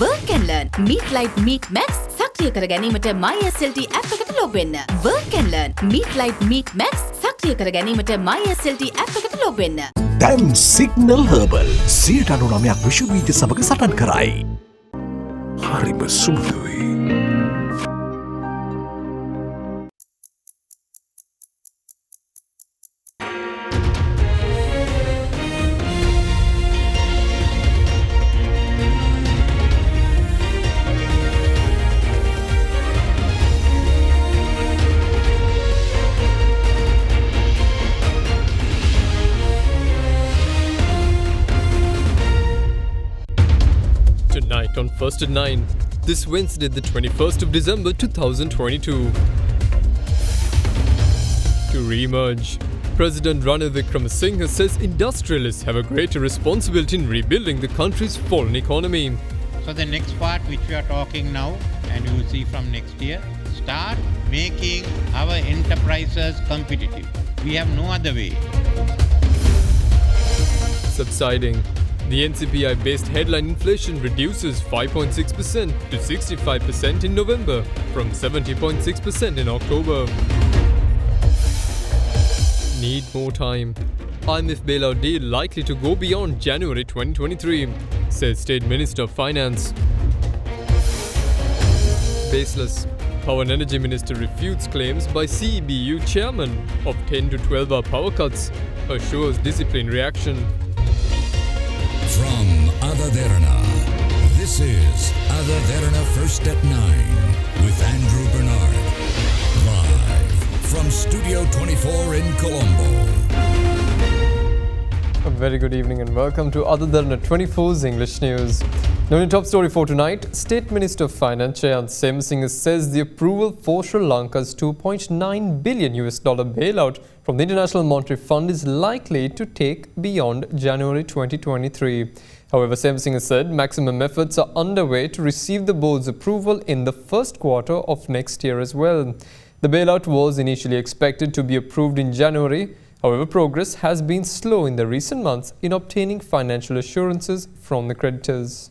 Work and learn. Meet Light Meet Max සක්‍රිය කර ගැනීමට MySLT app එකට log වෙන්න. Work and learn. Meet Light Meet Max සක්‍රිය කර ගැනීමට MySLT app එකට log වෙන්න. දැන් සිග්නල් හර්බල් 99ක් විශ්වවිද්‍ය සමග සටන් කරයි. හරිම සුදුයි. Tonight on First at 9, this Wednesday the 21st of December 2022. To re-emerge, President Ranil Wickremesinghe says industrialists have a greater responsibility in rebuilding the country's fallen economy. So the next part which we are talking now, and you will see from next year, start making our enterprises competitive. We have no other way. Subsiding. The NCPI-based headline inflation reduces 5.6% to 65% in November from 70.6% in October. Need more time. IMF bailout deal likely to go beyond January 2023, says State Minister of Finance. Baseless. Power and Energy Minister refutes claims by CEBU chairman of 10 to 12-hour power cuts, assures disciplined reaction. From AdaDerana, this is AdaDerana First at 9 with Andrew Bernard. Live from Studio 24 in Colombo. A very good evening and welcome to AdaDerana 24's English News. Now in top story for tonight, State Minister of Finance Shamsingh says the approval for Sri Lanka's $2.9 billion bailout from the International Monetary Fund is likely to take beyond January 2023. However, Shamsingh said maximum efforts are underway to receive the board's approval in the first quarter of next year as well. The bailout was initially expected to be approved in January. However, progress has been slow in the recent months in obtaining financial assurances from the creditors.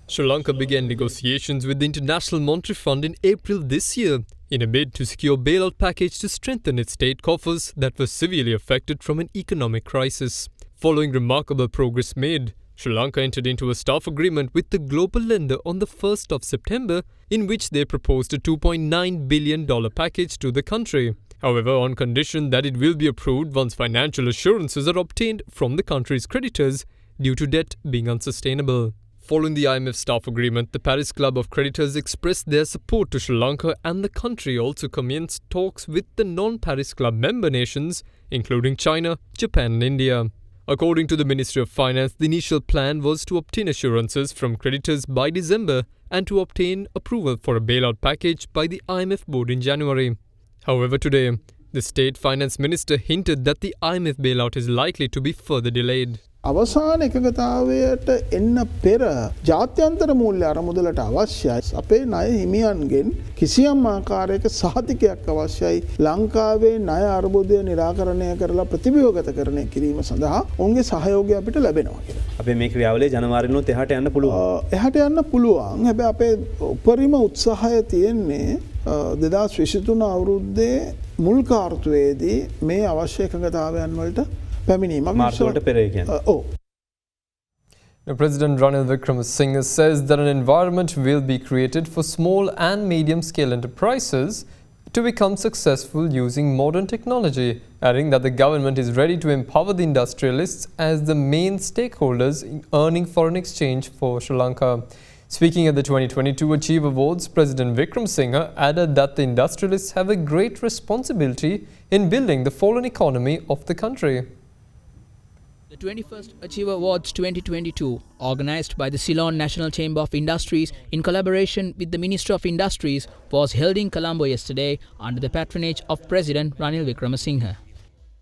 Sri Lanka began negotiations with the International Monetary Fund in April this year in a bid to secure a bailout package to strengthen its state coffers that were severely affected from an economic crisis. Following remarkable progress made, Sri Lanka entered into a staff agreement with the global lender on the 1st of September in which they proposed a $2.9 billion package to the country. However, on condition that it will be approved once financial assurances are obtained from the country's creditors due to debt being unsustainable. Following the IMF staff agreement, the Paris Club of Creditors expressed their support to Sri Lanka, and the country also commenced talks with the non-Paris Club member nations, including China, Japan and India. According to the Ministry of Finance, the initial plan was to obtain assurances from creditors by December and to obtain approval for a bailout package by the IMF board in January. However, today, the State Finance Minister hinted that the IMF bailout is likely to be further delayed. අවසාන එකගතාවයට එන්න පෙර ජාත්‍යන්තර මූල්‍ය අරමුදලට අවශ්‍යයි අපේ ණය හිමියන්ගෙන් කිසියම් ආකාරයක සහතිකයක් අවශ්‍යයි ලංකාවේ ණය අර්බුදය निराකරණය කරලා ප්‍රතිව්‍යුහගතකරණය කිරීම සඳහා ඔවුන්ගේ සහයෝගය අපිට ලැබෙනවා කියලා. අපේ මේ ක්‍රියාවලිය ජනවාරිනුත් එහාට යන්න පුළුවන්. එහාට යන්න පුළුවන්. හැබැයි අපේ උපරිම උත්සාහය තියෙන්නේ 2023 අවුරුද්දේ මුල් කාර්තුවේදී මේ අවශ්‍ය එකගතාවයන් වලට President Ranil Wickremesinghe says that an environment will be created for small and medium-scale enterprises to become successful using modern technology, adding that the government is ready to empower the industrialists as the main stakeholders in earning foreign exchange for Sri Lanka. Speaking at the 2022 Achieve Awards, President Wickremesinghe added that the industrialists have a great responsibility in building the fallen economy of the country. The 21st Achieve Awards 2022, organised by the Ceylon National Chamber of Industries in collaboration with the Ministry of Industries, was held in Colombo yesterday under the patronage of President Ranil Wickremesinghe.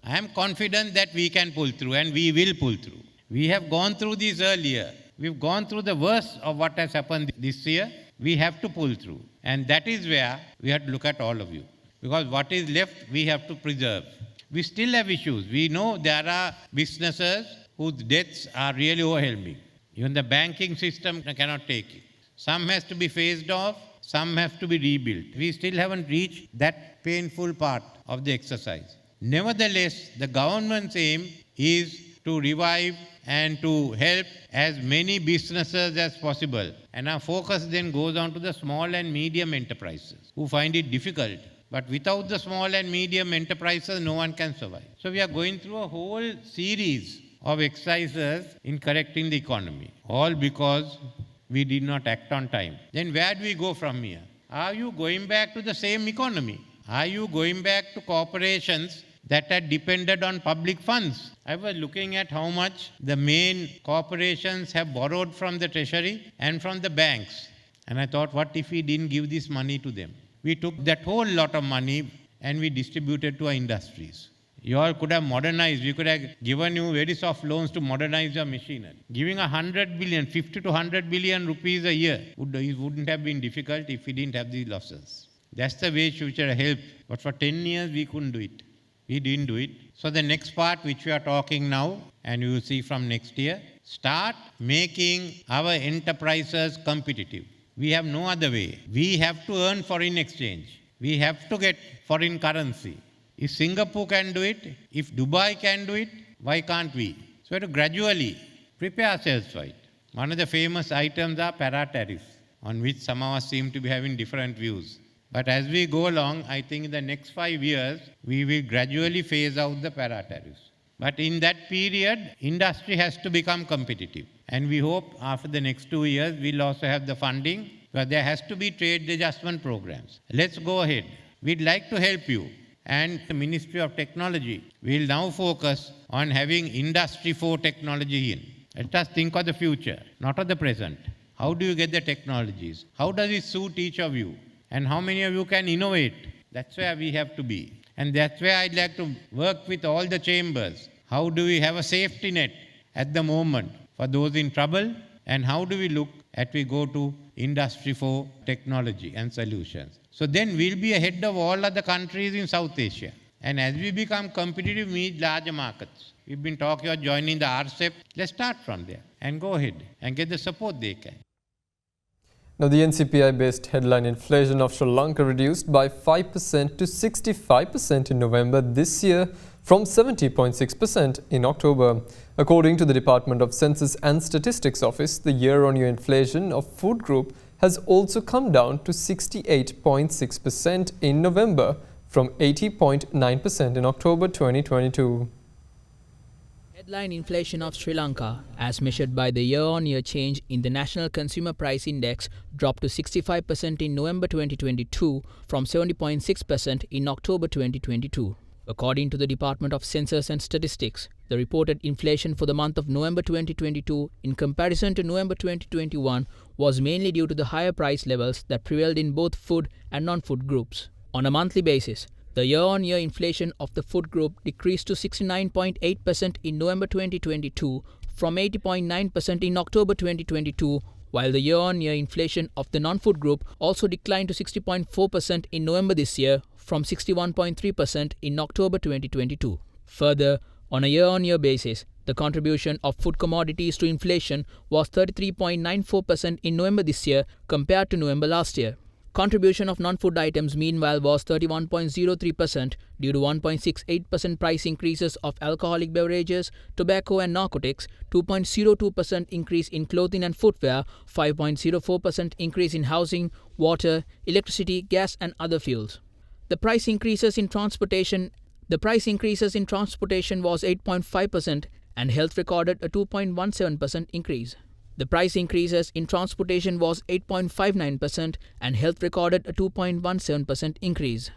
I am confident that we can pull through, and we will pull through. We have gone through this earlier. We've gone through the worst of what has happened this year. We have to pull through. And that is where we have to look at all of you. Because what is left, we have to preserve. We still have issues. We know there are businesses whose debts are really overwhelming. Even the banking system cannot take it. Some has to be phased off, some have to be rebuilt. We still haven't reached that painful part of the exercise. Nevertheless, the government's aim is to revive and to help as many businesses as possible. And our focus then goes on to the small and medium enterprises who find it difficult. But without the small and medium enterprises, no one can survive. So we are going through a whole series of exercises in correcting the economy, all because we did not act on time. Then where do we go from here? Are you going back to the same economy? Are you going back to corporations that are dependent on public funds? I was looking at how much the main corporations have borrowed from the treasury and from the banks. And I thought, what if we didn't give this money to them? We took that whole lot of money and we distributed to our industries. You all could have modernized. We could have given you very soft loans to modernize your machinery. Giving 100 billion, 50 to 100 billion rupees a year wouldn't have been difficult if we didn't have these losses. That's the way future helped. But for 10 years, we couldn't do it. We didn't do it. So the next part which we are talking now, and you will see from next year, start making our enterprises competitive. We have no other way. We have to earn foreign exchange. We have to get foreign currency. If Singapore can do it, if Dubai can do it, why can't we? So we have to gradually prepare ourselves for it. One of the famous items are para-tariffs, on which some of us seem to be having different views. But as we go along, I think in the next 5 years, we will gradually phase out the para-tariffs. But in that period, industry has to become competitive. And we hope after the next 2 years, we'll also have the funding, but there has to be trade adjustment programs. Let's go ahead. We'd like to help you. And the Ministry of Technology will now focus on having Industry 4 technology in. Let us think of the future, not of the present. How do you get the technologies? How does it suit each of you? And how many of you can innovate? That's where we have to be. And that's where I'd like to work with all the chambers. How do we have a safety net at the moment for those in trouble? And how do we look at we go to Industry 4 technology and solutions? So then we'll be ahead of all other countries in South Asia. And as we become competitive, we need larger markets. We've been talking about joining the RCEP. Let's start from there and go ahead and get the support they can. Now, the NCPI-based headline inflation of Sri Lanka reduced by 5% to 65% in November this year from 70.6% in October. According to the Department of Census and Statistics Office, the year-on-year inflation of food group has also come down to 68.6% in November from 80.9% in October 2022. Headline inflation of Sri Lanka, as measured by the year-on-year change in the National Consumer Price Index, dropped to 65% in November 2022 from 70.6% in October 2022. According to the Department of Census and Statistics, the reported inflation for the month of November 2022 in comparison to November 2021 was mainly due to the higher price levels that prevailed in both food and non-food groups. On a monthly basis, the year-on-year inflation of the food group decreased to 69.8% in November 2022 from 80.9% in October 2022, while the year-on-year inflation of the non-food group also declined to 60.4% in November this year from 61.3% in October 2022. Further, on a year-on-year basis, the contribution of food commodities to inflation was 33.94% in November this year compared to November last year. Contribution of non-food items meanwhile was 31.03% due to 1.68% price increases of alcoholic beverages, tobacco and narcotics, 2.02% increase in clothing and footwear, 5.04% increase in housing, water, electricity, gas and other fuels. The price increases in transportation was 8.5% and health recorded a 2.17% increase. The price increases in transportation was 8.59% and health recorded a 2.17% increase.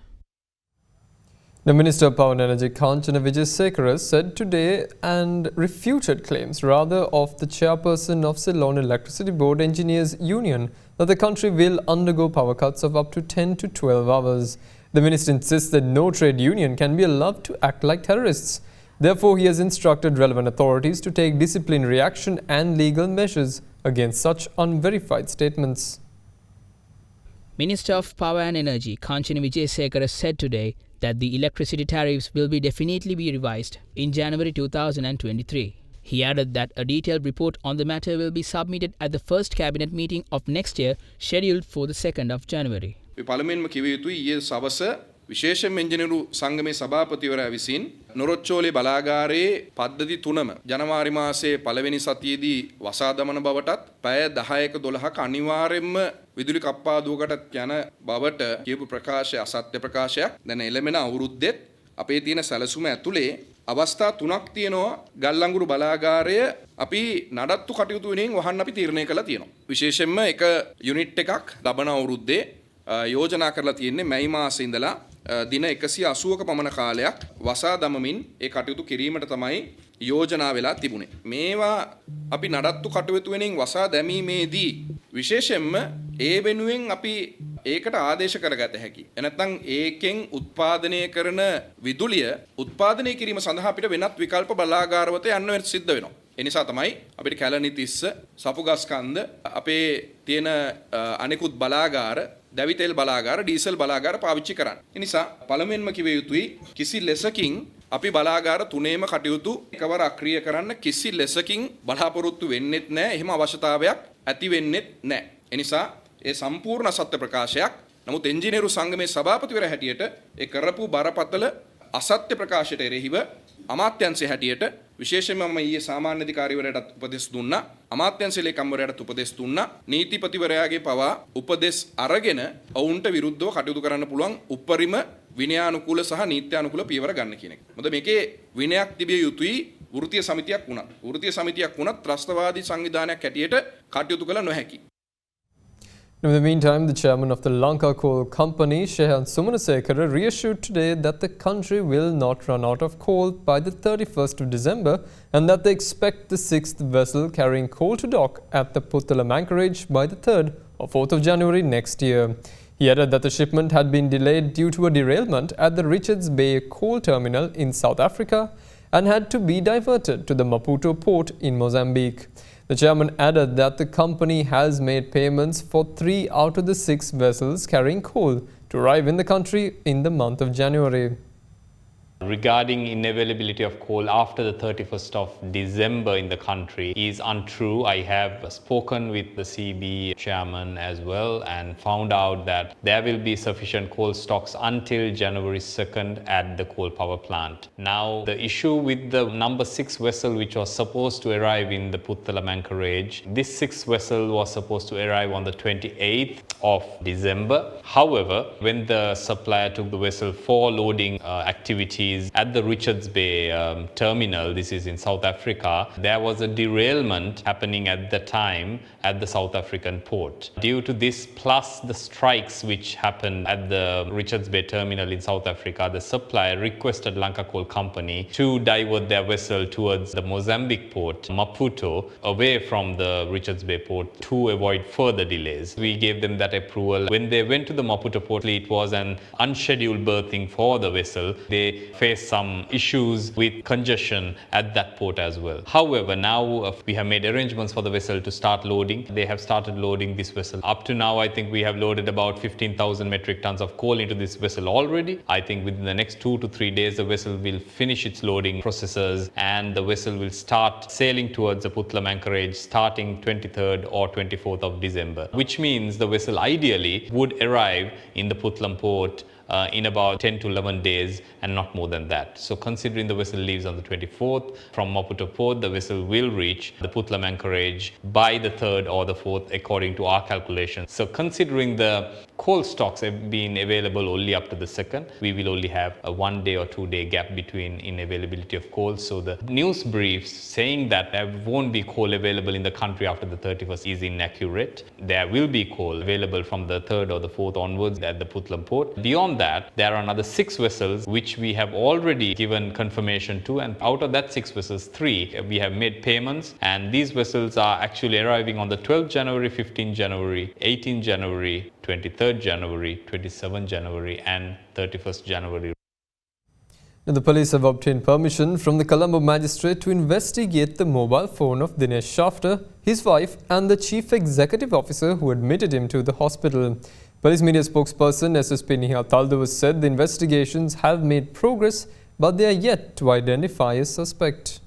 The Minister of Power and Energy Kanchana Wijesekara said today and refuted claims rather of the chairperson of Ceylon Electricity Board Engineers Union that the country will undergo power cuts of up to 10 to 12 hours. The minister insists that no trade union can be allowed to act like terrorists. Therefore, he has instructed relevant authorities to take disciplinary action and legal measures against such unverified statements. Minister of Power and Energy Kanchana Wijesekara said today that the electricity tariffs will definitely be revised in January 2023. He added that a detailed report on the matter will be submitted at the first cabinet meeting of next year, scheduled for the 2nd of January. පළමුවෙන්ම කිව යුතුයි ඊයේ සවස විශේෂයෙන් ඉංජිනේරු සංගමේ සභාපතිවරයා විසින් නොරොච්චෝලේ බලාගාරයේ පද්ධති තුනම ජනවාරි මාසයේ පළවෙනි සතියේදී වසා දමන බවටත් පැය 10ක 12ක අනිවාර්යයෙන්ම විදුලි කප්පාදුවකට යන බවට කියපු ප්‍රකාශය අසත්‍ය ප්‍රකාශයක්. දැන් එළමෙන අවුරුද්දෙත් අපේ තියෙන සැලසුම ඇතුලේ අවස්ථා තුනක් තියෙනවා ගල්ලංගුරු බලාගාරය අපි නඩත්තු කටයුතු වෙනින් වහන්න අපි තීරණය කළා තියෙනවා. විශේෂයෙන්ම එක යුනිට් එකක් ලබන අවුරුද්දේ යෝජනා කරලා තියෙන්නේ මැයි මාසයේ ඉඳලා දින 180ක පමණ කාලයක් වසා දමමින් ඒ කටයුතු කිරීමට තමයි යෝජනා වෙලා තිබුණේ. මේවා අපි නඩත්තු කටයුතු වෙනින් වසා දැමීමේදී විශේෂයෙන්ම ඒ වෙනුවෙන් අපි ඒකට ආදේශ කරගත හැකි. එනත්නම් ඒකෙන් උත්පාදනය කරන විදුලිය උත්පාදනය කිරීම සඳහා අපිට වෙනත් විකල්ප බලාගාරවලට යන්න සිද්ධ වෙනවා. ඒ නිසා තමයි අපිට කැලණි තිස්ස, සපුගස්කන්ද, අපේ තියෙන අනෙකුත් බලාගාර, දැවිතෙල් බලාගාර, ඩීසල් බලාගාර පාවිච්චි කරන්න. ඒ නිසා පළමුවෙන්ම කිව යුතුයි කිසි ලෙසකින් අපි බලාගාර තුනේම කටයුතු එකවර අක්‍රිය කරන්න කිසි ලෙසකින් බලාපොරොත්තු වෙන්නෙත් නැහැ. එහෙම අවශ්‍යතාවයක් ඇති වෙන්නෙත් නැහැ. ඒ නිසා ඒ සම්පූර්ණ අසත්‍ය ප්‍රකාශයක්. නමුත් එන්ජිනේරු සංගමේ සභාපතිවරයා හැටියට ඒ කරපු බරපතල අසත්‍ය ප්‍රකාශයට එරෙහිව අමාත්‍යංශය හැටියට විශේෂයෙන්ම මම ඊයේ සාමාන්‍ය අධිකාරිවරයාට උපදෙස් දුන්නා. අමාත්‍යංශ ලේකම්වරයාට උපදෙස් දුන්නා. නීතිපතිවරයාගේ පවා උපදෙස් අරගෙන ඔවුන්ට විරුද්ධව කටයුතු කරන්න පුළුවන් උපරිම විනයානුකූල සහ නීත්‍යානුකූල පියවර ගන්න කියන එක. මොකද මේකේ විනයක් තිබිය යුතුයි වෘත්තීය සමිතියක් වුණත්. වෘත්තීය සමිතියක් වුණත් ත්‍රස්තවාදී සංවිධානයක් හැටියට කටයුතු කළ නොහැකි. In the meantime, the chairman of the Lanka coal company, Shehan Sumanasekaran, reassured today that the country will not run out of coal by the 31st of December and that they expect the 6th vessel carrying coal to dock at the Puttalam anchorage by the 3rd or 4th of January next year. He added that the shipment had been delayed due to a derailment at the Richards Bay coal terminal in South Africa and had to be diverted to the Maputo port in Mozambique. The chairman added that the company has made payments for 3 out of the 6 vessels carrying coal to arrive in the country in the month of January. Regarding inavailability of coal after the 31st of December in the country is untrue. I have spoken with the CB chairman as well and found out that there will be sufficient coal stocks until January 2nd at the coal power plant. Now, the issue with the number 6 vessel which was supposed to arrive in the Puttalam anchorage, this 6th vessel was supposed to arrive on the 28th of December. However, when the supplier took the vessel for loading activities at the Richards Bay terminal, this is in South Africa, there was a derailment happening at the time at the South African port. Due to this plus the strikes which happened at the Richards Bay terminal in South Africa, the supplier requested Lanka Coal Company to divert their vessel towards the Mozambique port, Maputo, away from the Richards Bay port to avoid further delays. We gave them that approval. When they went to the Maputo port, it was an unscheduled berthing for the vessel. They faced some issues with congestion at that port as well. However, now we have made arrangements for the vessel to start loading. They have started loading this vessel. Up to now, I think we have loaded about 15,000 metric tons of coal into this vessel already. I think within the next 2 to 3 days, the vessel will finish its loading processes and the vessel will start sailing towards the Puttalam anchorage starting 23rd or 24th of December, which means the vessel ideally would arrive in the Puttalam port in about 10 to 11 days and not more than that. So considering the vessel leaves on the 24th from Maputo port, the vessel will reach the Puttalam anchorage by the 3rd or the 4th according to our calculations. So considering the coal stocks have been available only up to the 2nd, we will only have a 1 day or 2 day gap between in availability of coal. So the news briefs saying that there won't be coal available in the country after the 31st is inaccurate. There will be coal available from the 3rd or the 4th onwards at the Puttalam port. Beyond that, there are another 6 vessels which we have already given confirmation to, and out of that 6 vessels, 3 we have made payments, and these vessels are actually arriving on the 12th January, 15th January, 18th January, 23rd January, 27th January and 31st January. Now, the police have obtained permission from the Colombo magistrate to investigate the mobile phone of Dinesh Shafter, his wife and the chief executive officer who admitted him to the hospital. Police media spokesperson SSP Nihal Taldavas said the investigations have made progress, but they are yet to identify a suspect.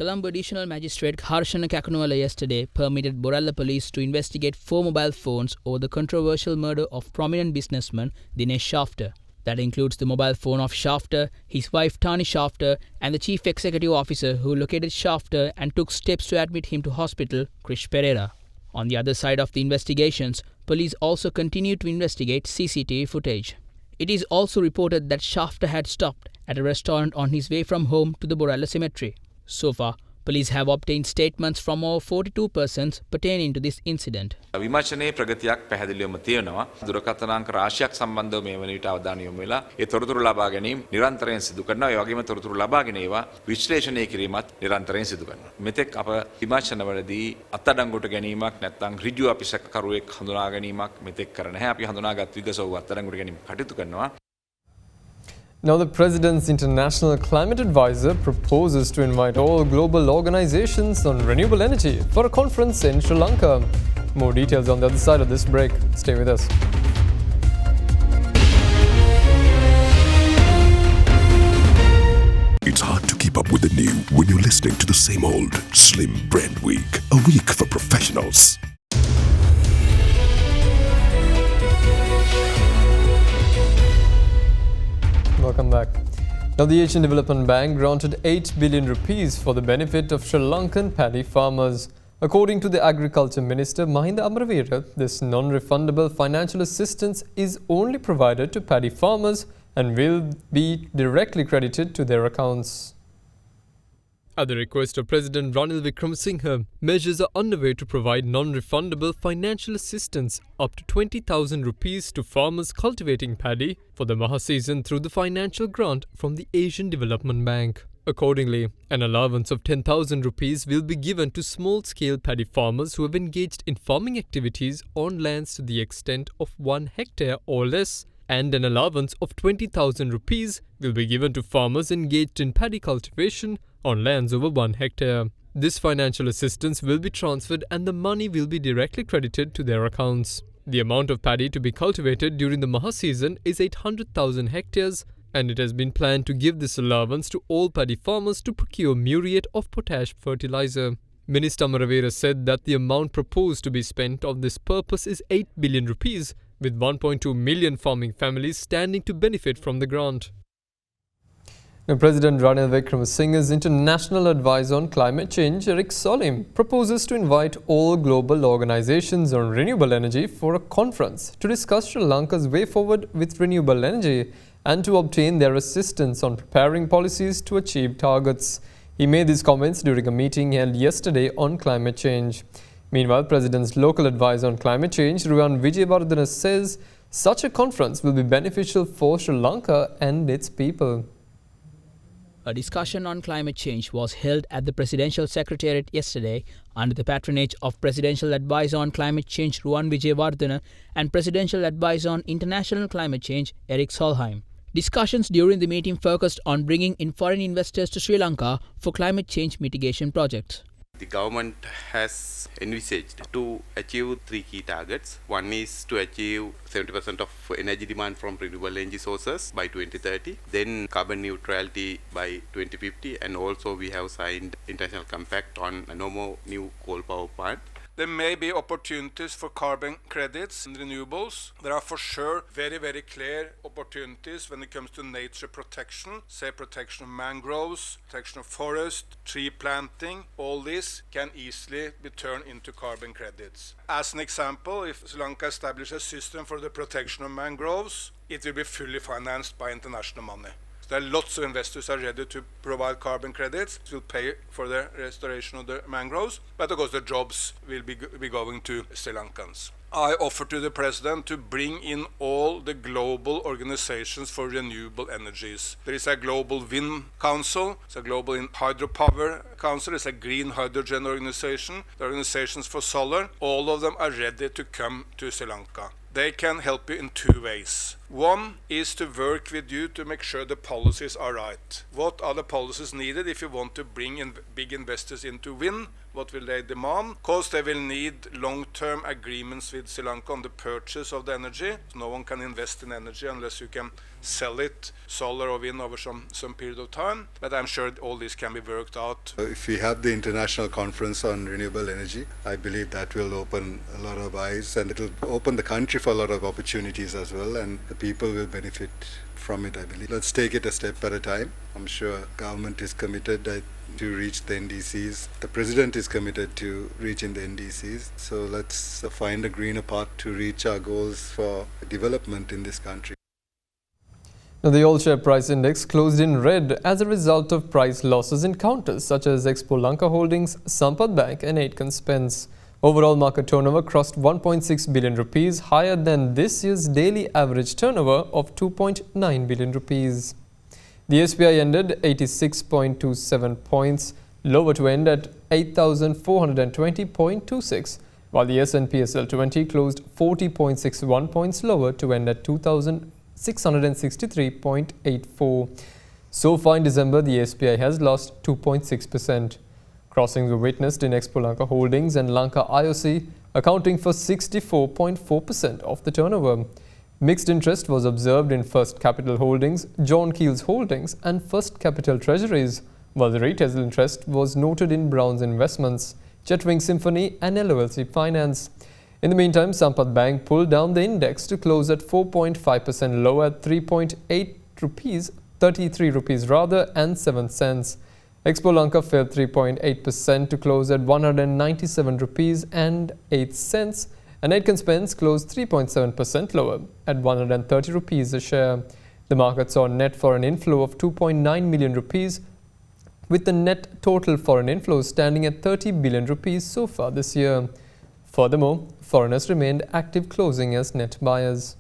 Colombo Additional Magistrate Harshana Kakunuwala yesterday permitted Borella police to investigate 4 mobile phones over the controversial murder of prominent businessman Dinesh Shafter. That includes the mobile phone of Shafter, his wife Tani Shafter, and the chief executive officer who located Shafter and took steps to admit him to hospital, Krish Pereira. On the other side of the investigations, police also continued to investigate CCTV footage. It is also reported that Shafter had stopped at a restaurant on his way from home to the Borella cemetery. So far, police have obtained statements from over 42 persons pertaining to this incident. විමර්ශනයේ ප්‍රගතියක් පැහැදිලිවම තියෙනවා. දුරකථනාංක රාශියක් සම්බන්ධව මේ වන විට අවධානය යොමු වෙලා ඒ තොරතුරු ලබා ගැනීම නිරන්තරයෙන් සිදු කරනවා. ඒ වගේම තොරතුරු ලබාගෙන ඒවා විශ්ලේෂණය කිරීමත් නිරන්තරයෙන් සිදු කරනවා. මෙතෙක් අප විමර්ශනවලදී අත්අඩංගුවට ගැනීමක් නැත්නම් ඍජු අපිසකරුවෙක් හඳුනා ගැනීමක් මෙතෙක් කර නැහැ. අපි හඳුනාගත් විගසව අත්අඩංගුවට ගැනීම කටයුතු කරනවා. Now, the President's International Climate Advisor proposes to invite all global organizations on renewable energy for a conference in Sri Lanka. More details on the other side of this break. Stay with us. It's hard to keep up with the new when you're listening to the same old Slim Brand Week, a week for professionals. Welcome back. Now, the Asian Development Bank granted 8 billion rupees for the benefit of Sri Lankan paddy farmers. According to the Agriculture Minister Mahinda Amravira, this non-refundable financial assistance is only provided to paddy farmers and will be directly credited to their accounts. At the request of President Ranil Wickremesinghe, measures are underway to provide non-refundable financial assistance up to 20,000 rupees to farmers cultivating paddy for the Maha season through the financial grant from the Asian Development Bank. Accordingly, an allowance of 10,000 rupees will be given to small-scale paddy farmers who have engaged in farming activities on lands to the extent of 1 hectare or less, and an allowance of 20,000 rupees will be given to farmers engaged in paddy cultivation on lands over 1 hectare. This financial assistance will be transferred and the money will be directly credited to their accounts. The amount of paddy to be cultivated during the Maha season is 800,000 hectares, and it has been planned to give this allowance to all paddy farmers to procure muriate of potash fertilizer. Minister Amravira said that the amount proposed to be spent on this purpose is 8 billion rupees, with 1.2 million farming families standing to benefit from the grant. Now, President Ranil Wickremesinghe's International Advisor on Climate Change, Eric Solim, proposes to invite all global organizations on renewable energy for a conference to discuss Sri Lanka's way forward with renewable energy and to obtain their assistance on preparing policies to achieve targets. He made these comments during a meeting held yesterday on climate change. Meanwhile, President's local advisor on climate change, Ruwan Wijewardena, says such a conference will be beneficial for Sri Lanka and its people. A discussion on climate change was held at the Presidential Secretariat yesterday under the patronage of Presidential Advisor on Climate Change Ruwan Wijewardena and Presidential Advisor on International Climate Change Eric Solheim. Discussions during the meeting focused on bringing in foreign investors to Sri Lanka for climate change mitigation projects. The government has envisaged to achieve 3 key targets. One is to achieve 70% of energy demand from renewable energy sources by 2030, then carbon neutrality by 2050, and also we have signed international compact on no more new coal power plant. There may be opportunities for carbon credits and renewables. There are for sure very, very clear opportunities when it comes to nature protection, say protection of mangroves, protection of forest, tree planting. All this can easily be turned into carbon credits. As an example, if Sri Lanka establishes a system for the protection of mangroves, it will be fully financed by international money. There are lots of investors who are ready to provide carbon credits, will pay for the restoration of the mangroves, but of course the jobs will be going to Sri Lankans. I offer to the President to bring in all the global organizations for renewable energies. There is a global wind council, there's a global hydropower council, there's a green hydrogen organization, the organizations for solar. All of them are ready to come to Sri Lanka. They can help you in 2 ways. One is to work with you to make sure the policies are right. What are the policies needed if you want to bring in big investors into wind What will they demand? Of course, they will need long-term agreements with Sri Lanka on the purchase of the energy. No one can invest in energy unless you can sell it, solar or wind, over some period of time. But I'm sure all this can be worked out. If we have the international conference on renewable energy, I believe that will open a lot of eyes, and it will open the country for a lot of opportunities as well, and the people will benefit from it, I believe. Let's take it a step at a time. I'm sure government is committed to reach the NDCs. The president is committed to reaching the NDCs. So let's find a greener path to reach our goals for development in this country. Now, the all-share price index closed in red as a result of price losses in counters such as Expo Lanka Holdings, Sampath Bank and Aitken Spence. Overall market turnover crossed 1.6 billion rupees, higher than this year's daily average turnover of 2.9 billion rupees. The SPI ended 86.27 points lower to end at 8,420.26, while the S&P SL20 closed 40.61 points lower to end at 2,663.84. So far in December, the SPI has lost 2.6%. Crossings were witnessed in Expo Lanka Holdings and Lanka IOC, accounting for 64.4% of the turnover. Mixed interest was observed in First Capital Holdings, John Keel's Holdings and First Capital Treasuries, while the retail interest was noted in Brown's Investments, Chetwing Symphony and LOLC Finance. In the meantime, Sampath Bank pulled down the index to close at 4.5% lower at 33 rupees and 7 cents. Expo Lanka fell 3.8% to close at 197 rupees and 8 cents, and Aitken Spence closed 3.7% lower at 130 rupees a share. The market saw a net foreign inflow of 2.9 million rupees, with the net total foreign inflows standing at 30 billion rupees so far this year. Furthermore, foreigners remained active, closing as net buyers.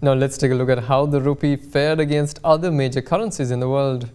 Now let's take a look at how the rupee fared against other major currencies in the world.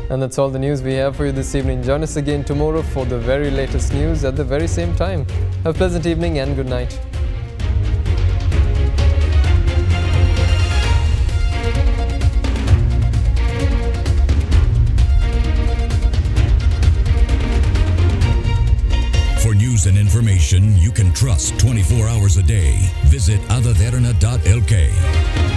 And that's all the news we have for you this evening. Join us again tomorrow for the very latest news at the very same time. Have a pleasant evening and good night. For news and information you can trust 24 hours a day, visit AdaDerana.lk.